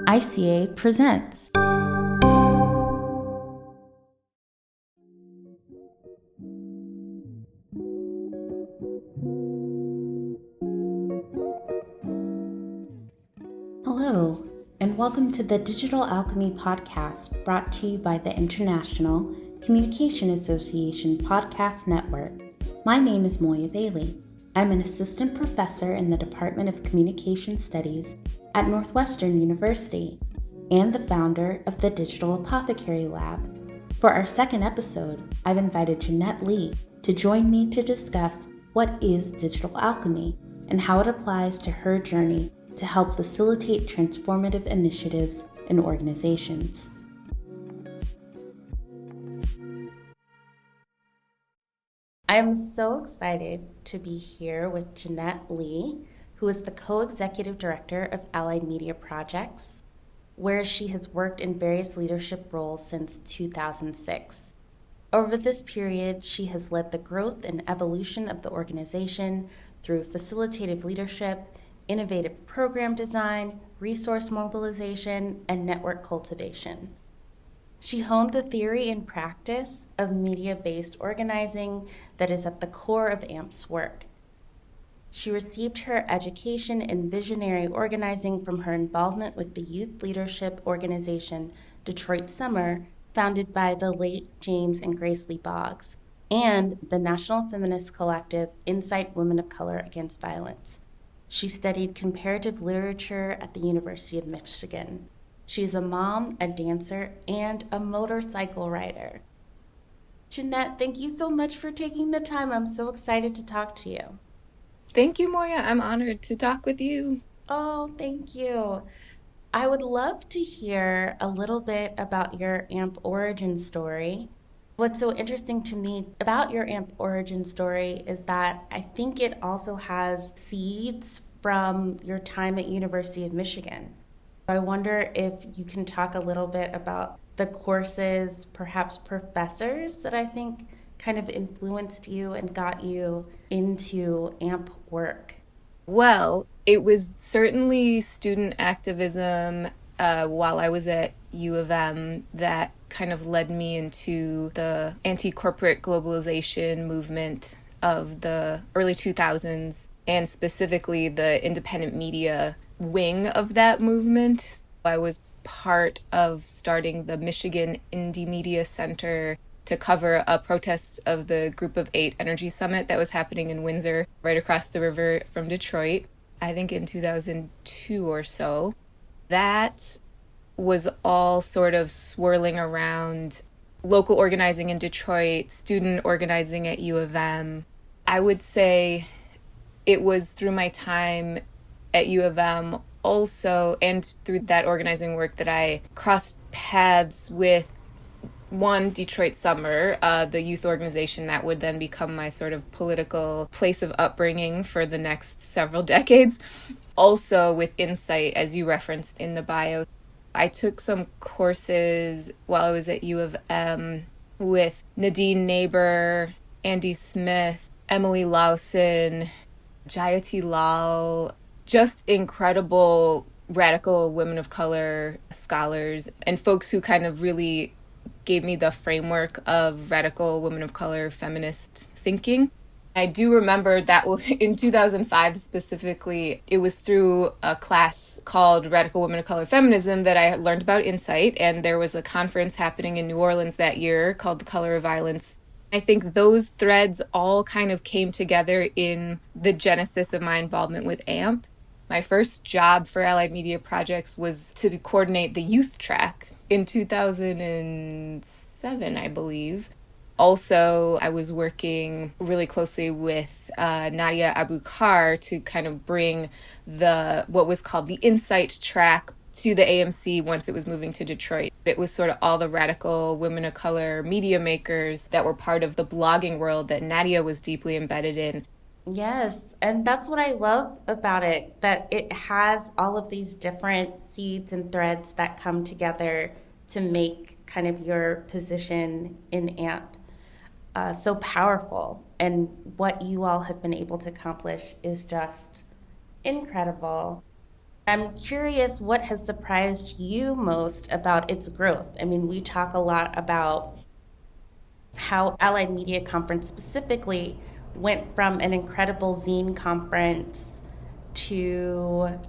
ICA presents. Hello, and welcome to the Digital Alchemy podcast brought to you by the International Communication Association Podcast Network. My name is Moya Bailey. I'm an assistant professor in the Department of Communication Studies at Northwestern University and the founder of the Digital Apothecary Lab. For our second episode, I've invited Jeanette Lee to join me to discuss what is digital alchemy and how it applies to her journey to help facilitate transformative initiatives in organizations. I am so excited to be here with Jeanette Lee, who is the co-executive director of Allied Media Projects, where she has worked in various leadership roles since 2006. Over this period, she has led the growth and evolution of the organization through facilitative leadership, innovative program design, resource mobilization, and network cultivation. She honed the theory and practice of media-based organizing that is at the core of AMP's work. She received her education in visionary organizing from her involvement with the youth leadership organization Detroit Summer, founded by the late James and Grace Lee Boggs, and the National Feminist Collective Insight Women of Color Against Violence. She studied comparative literature at the University of Michigan. She is a mom, a dancer, and a motorcycle rider. Jeanette, thank you so much for taking the time. I'm so excited to talk to you. Thank you, Moya. I'm honored to talk with you. Oh, thank you. I would love to hear a little bit about your AMP origin story. What's so interesting to me about your AMP origin story is that I think it also has seeds from your time at University of Michigan. I wonder if you can talk a little bit about the courses, perhaps professors that I think kind of influenced you and got you into AMP work. Well, it was certainly student activism while I was at U of M that kind of led me into the anti-corporate globalization movement of the early 2000s, and specifically the independent media wing of that movement. I was part of starting the Michigan Indie Media Center to cover a protest of the Group of 8 Energy Summit that was happening in Windsor, right across the river from Detroit, I think in 2002 or so. That was all sort of swirling around local organizing in Detroit, student organizing at U of M. I would say it was through my time at U of M also, and through that organizing work, that I crossed paths with Detroit Summer, the youth organization that would then become my sort of political place of upbringing for the next several decades. Also with Insight, as you referenced in the bio. I took some courses while I was at U of M with Nadine Neighbor, Andy Smith, Emily Lawson, Jayati Lal, just incredible radical women of color scholars and folks who kind of really gave me the framework of radical women of color feminist thinking. I do remember that in 2005 specifically, it was through a class called Radical Women of Color Feminism that I learned about Insight, and there was a conference happening in New Orleans that year called The Color of Violence. I think those threads all kind of came together in the genesis of my involvement with AMP. My first job for Allied Media Projects was to coordinate the youth track in 2007, I believe. Also, I was working really closely with Nadia Abukar to kind of bring what was called the Insight track to the AMC once it was moving to Detroit. It was sort of all the radical women of color media makers that were part of the blogging world that Nadia was deeply embedded in. Yes, and that's what I love about it, that it has all of these different seeds and threads that come together to make kind of your position in AMP so powerful. And what you all have been able to accomplish is just incredible. I'm curious what has surprised you most about its growth. I mean, we talk a lot about how Allied Media Conference specifically went from an incredible zine conference to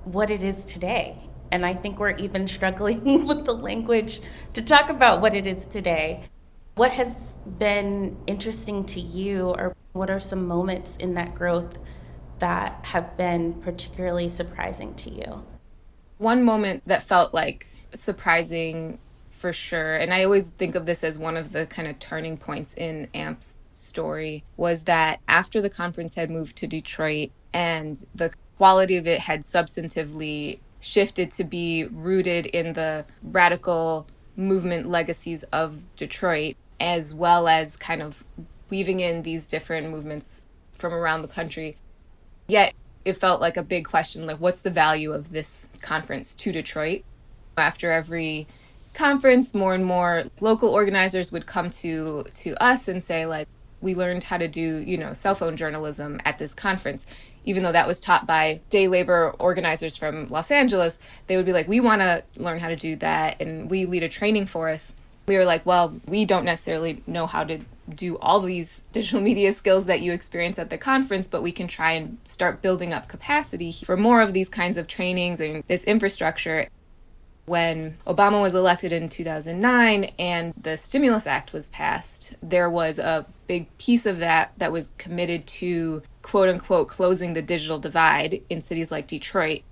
what it is today. And I think we're even struggling with the language to talk about what it is today. What has been interesting to you, or what are some moments in that growth that have been particularly surprising to you? One moment that felt like surprising for sure, and I always think of this as one of the kind of turning points in AMP's story, was that after the conference had moved to Detroit and the quality of it had substantively shifted to be rooted in the radical movement legacies of Detroit, as well as kind of weaving in these different movements from around the country. Yet it felt like a big question, like, what's the value of this conference to Detroit? After every conference, more and more local organizers would come to us and say, like, we learned how to do, cell phone journalism at this conference. Even though that was taught by day labor organizers from Los Angeles, they would be like, we want to learn how to do that, and we lead a training for us. We were like, well, we don't necessarily know how to do all these digital media skills that you experience at the conference, but we can try and start building up capacity for more of these kinds of trainings and this infrastructure. When Obama was elected in 2009 and the Stimulus Act was passed, there was a big piece of that was committed to, quote unquote, closing the digital divide in cities like Detroit.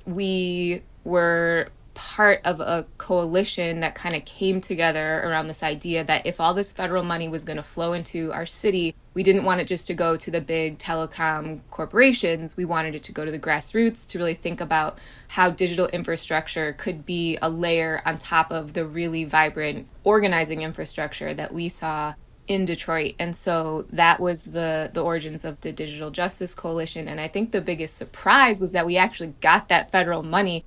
We were part of a coalition that kind of came together around this idea that if all this federal money was going to flow into our city, we didn't want it just to go to the big telecom corporations. We wanted it to go to the grassroots, to really think about how digital infrastructure could be a layer on top of the really vibrant organizing infrastructure that we saw in Detroit. And so that was the origins of the Digital Justice Coalition. And I think the biggest surprise was that we actually got that federal money,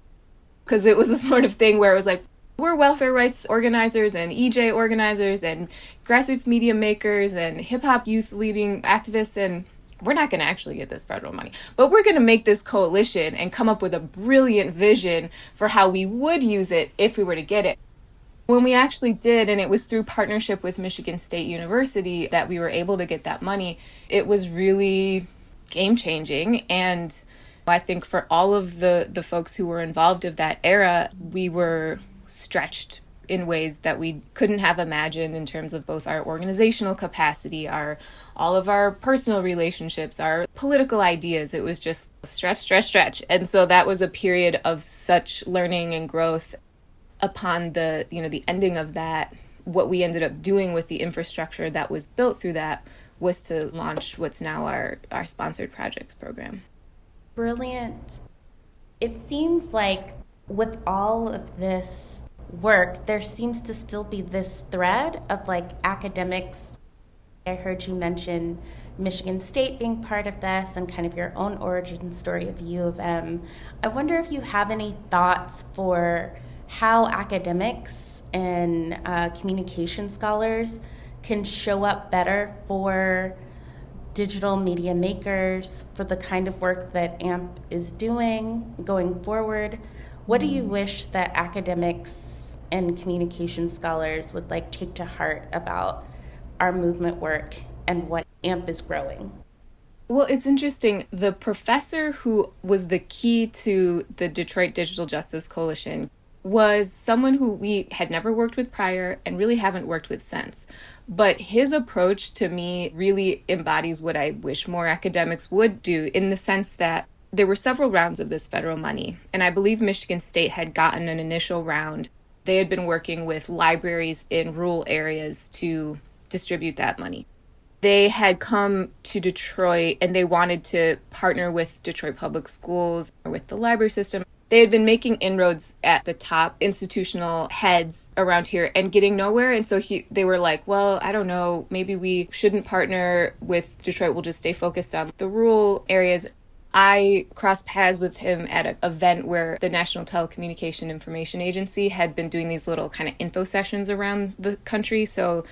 because it was a sort of thing where it was like, we're welfare rights organizers and EJ organizers and grassroots media makers and hip-hop youth leading activists, and we're not going to actually get this federal money. But we're going to make this coalition and come up with a brilliant vision for how we would use it if we were to get it. When we actually did, and it was through partnership with Michigan State University that we were able to get that money, it was really game-changing. And I think for all of the folks who were involved of that era, we were stretched in ways that we couldn't have imagined in terms of both our organizational capacity, all of our personal relationships, our political ideas. It was just stretch. And so that was a period of such learning and growth. Upon the ending of that, what we ended up doing with the infrastructure that was built through that was to launch what's now our sponsored projects program. Brilliant. It seems like with all of this work, there seems to still be this thread of like academics. I heard you mention Michigan State being part of this and kind of your own origin story of U of M. I wonder if you have any thoughts for how academics and communication scholars can show up better for digital media makers, for the kind of work that AMP is doing going forward. What do you wish that academics and communication scholars would like take to heart about our movement work and what AMP is growing? Well, it's interesting. The professor who was the key to the Detroit Digital Justice Coalition was someone who we had never worked with prior and really haven't worked with since. But his approach to me really embodies what I wish more academics would do, in the sense that there were several rounds of this federal money. And I believe Michigan State had gotten an initial round. They had been working with libraries in rural areas to distribute that money. They had come to Detroit and they wanted to partner with Detroit Public Schools or with the library system. They had been making inroads at the top institutional heads around here and getting nowhere. And so they were like, well, I don't know, maybe we shouldn't partner with Detroit. We'll just stay focused on the rural areas. I crossed paths with him at an event where the National Telecommunication Information Agency had been doing these little kind of info sessions around the country. So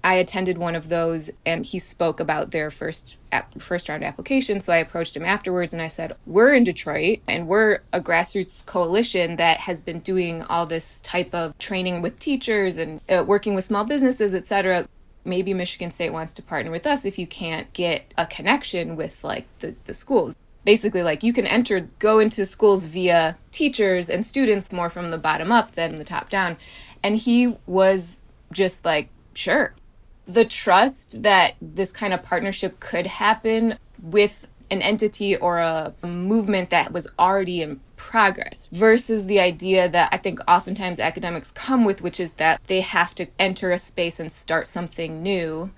I attended one of those, and he spoke about their first round application. So I approached him afterwards and I said, we're in Detroit and we're a grassroots coalition that has been doing all this type of training with teachers and working with small businesses, et cetera. Maybe Michigan State wants to partner with us if you can't get a connection with like the schools. Basically, like, you can go into schools via teachers and students more from the bottom up than the top down. And he was just like, sure. The trust that this kind of partnership could happen with an entity or a movement that was already in progress versus the idea that I think oftentimes academics come with, which is that they have to enter a space and start something new.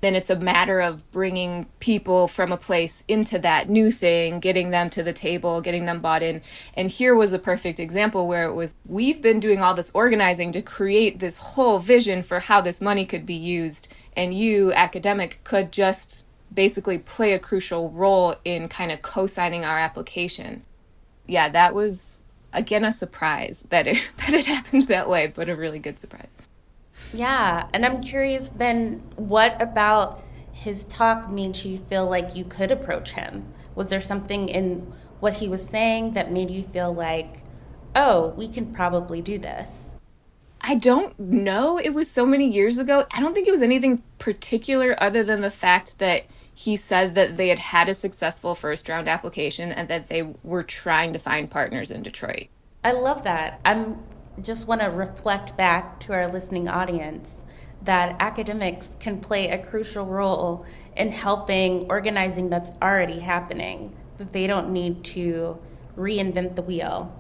Then it's a matter of bringing people from a place into that new thing, getting them to the table, getting them bought in. And here was a perfect example where it was, we've been doing all this organizing to create this whole vision for how this money could be used. And you, academic, could just basically play a crucial role in kind of co-signing our application. Yeah, that was, again, a surprise that it happened that way, but a really good surprise. Yeah, and I'm curious then, what about his talk made you feel like you could approach him? Was there something in what he was saying that made you feel like, oh, we can probably do this? I don't know. It was so many years ago. I don't think it was anything particular other than the fact that he said that they had had a successful first round application and that they were trying to find partners in Detroit. I love that. I'm just want to reflect back to our listening audience that academics can play a crucial role in helping organizing that's already happening, that they don't need to reinvent the wheel,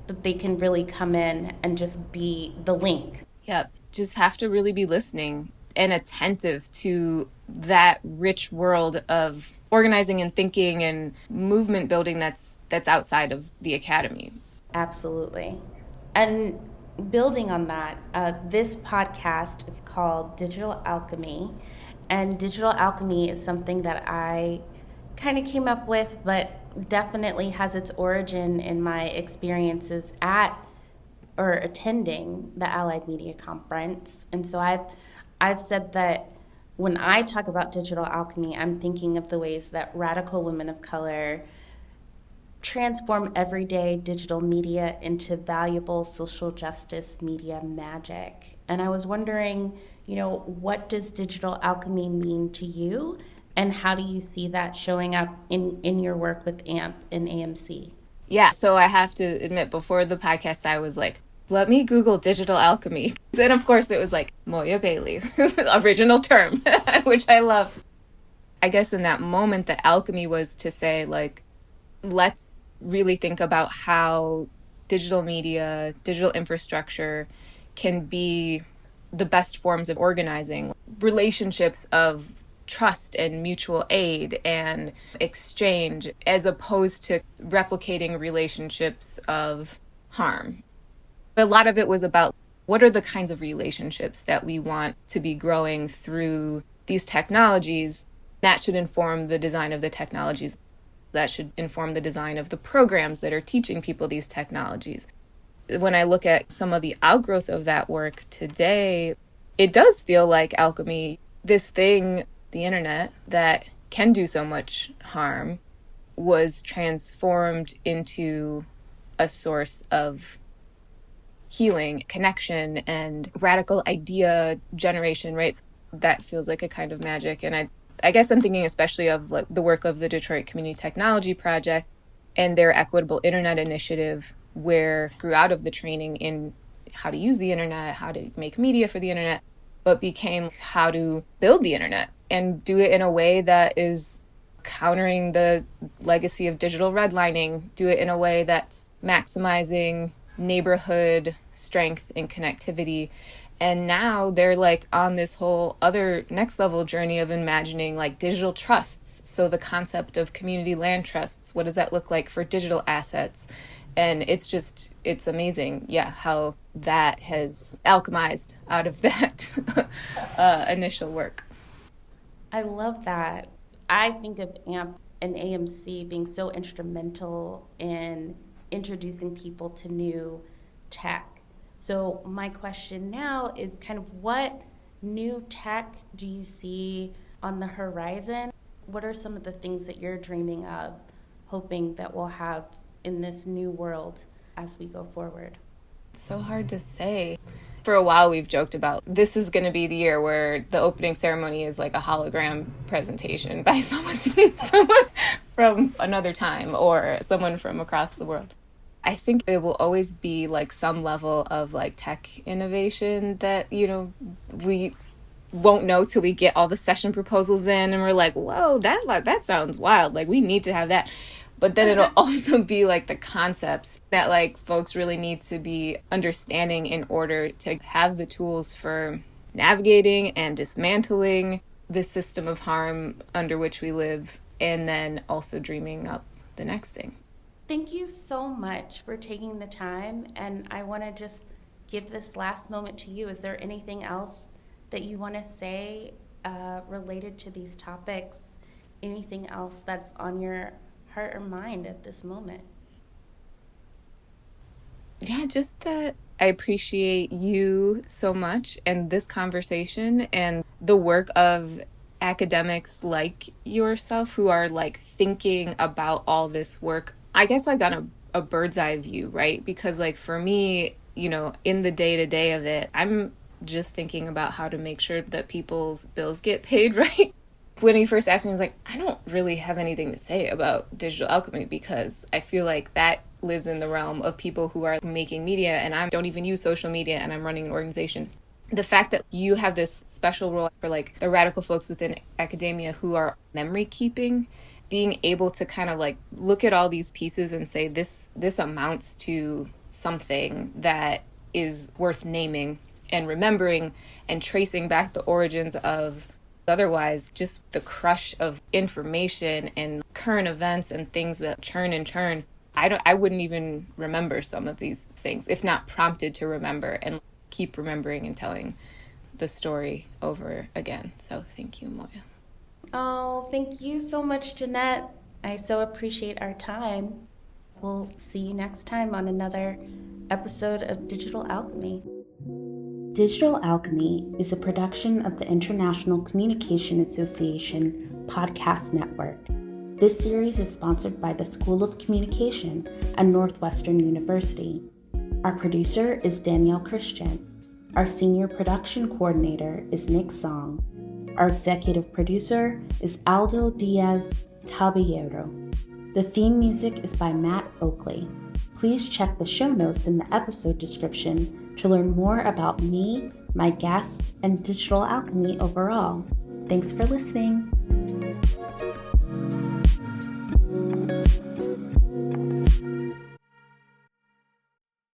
that they can really come in and just be the link. Yep. Just have to really be listening and attentive to that rich world of organizing and thinking and movement building that's outside of the academy. Absolutely. And building on that, this podcast is called Digital Alchemy. And Digital Alchemy is something that I kind of came up with, but definitely has its origin in my experiences at or attending the Allied Media Conference. And so I've said that when I talk about digital alchemy, I'm thinking of the ways that radical women of color transform everyday digital media into valuable social justice media magic. And I was wondering, what does digital alchemy mean to you? And how do you see that showing up in your work with AMP and AMC? Yeah, so I have to admit, before the podcast, I was like, let me Google digital alchemy. Then, of course, it was like Moya Bailey, original term, which I love. I guess in that moment, the alchemy was to say, like, let's really think about how digital media, digital infrastructure can be the best forms of organizing, relationships of trust and mutual aid and exchange, as opposed to replicating relationships of harm. A lot of it was about what are the kinds of relationships that we want to be growing through these technologies. That should inform the design of the technologies. That should inform the design of the programs that are teaching people these technologies. When I look at some of the outgrowth of that work today, it does feel like alchemy, this thing, the internet, that can do so much harm, was transformed into a source of healing, connection, and radical idea generation, right? So that feels like a kind of magic. And I guess I'm thinking especially of like the work of the Detroit Community Technology Project and their Equitable Internet Initiative, where grew out of the training in how to use the internet, how to make media for the internet, but became how to build the internet and do it in a way that is countering the legacy of digital redlining, do it in a way that's maximizing neighborhood strength and connectivity. And now they're like on this whole other next level journey of imagining like digital trusts. So the concept of community land trusts, what does that look like for digital assets? And it's amazing, how that has alchemized out of that initial work. I love that. I think of AMP and AMC being so instrumental in introducing people to new tech. So my question now is kind of what new tech do you see on the horizon? What are some of the things that you're dreaming of, hoping that we'll have in this new world as we go forward? It's so hard to say. For a while, we've joked about this is going to be the year where the opening ceremony is like a hologram presentation by someone from another time or someone from across the world. I think it will always be like some level of like tech innovation that, we won't know till we get all the session proposals in and we're like, whoa, that sounds wild. Like, we need to have that. But then it'll also be like the concepts that like folks really need to be understanding in order to have the tools for navigating and dismantling the system of harm under which we live, and then also dreaming up the next thing. Thank you so much for taking the time. And I want to just give this last moment to you. Is there anything else that you want to say related to these topics? Anything else that's on your heart or mind at this moment? Yeah, just that I appreciate you so much and this conversation and the work of academics like yourself who are like thinking about all this work. I guess I got a bird's eye view, right? Because like for me, in the day-to-day of it, I'm just thinking about how to make sure that people's bills get paid, right? When he first asked me, I was like, I don't really have anything to say about Digital Alchemy because I feel like that lives in the realm of people who are making media, and I don't even use social media, and I'm running an organization. The fact that you have this special role for like the radical folks within academia who are memory keeping, being able to kind of like look at all these pieces and say this amounts to something that is worth naming and remembering and tracing back the origins of. Otherwise, just the crush of information and current events and things that churn and churn. I wouldn't even remember some of these things if not prompted to remember and keep remembering and telling the story over again. So thank you, Moya. Oh, thank you so much, Jeanette. I so appreciate our time. We'll see you next time on another episode of Digital Alchemy. Digital Alchemy is a production of the International Communication Association Podcast Network. This series is sponsored by the School of Communication at Northwestern University. Our producer is Danielle Christian. Our senior production coordinator is Nick Song. Our executive producer is Aldo Diaz Caballero. The theme music is by Matt Oakley. Please check the show notes in the episode description to learn more about me, my guests, and Digital Alchemy overall. Thanks for listening.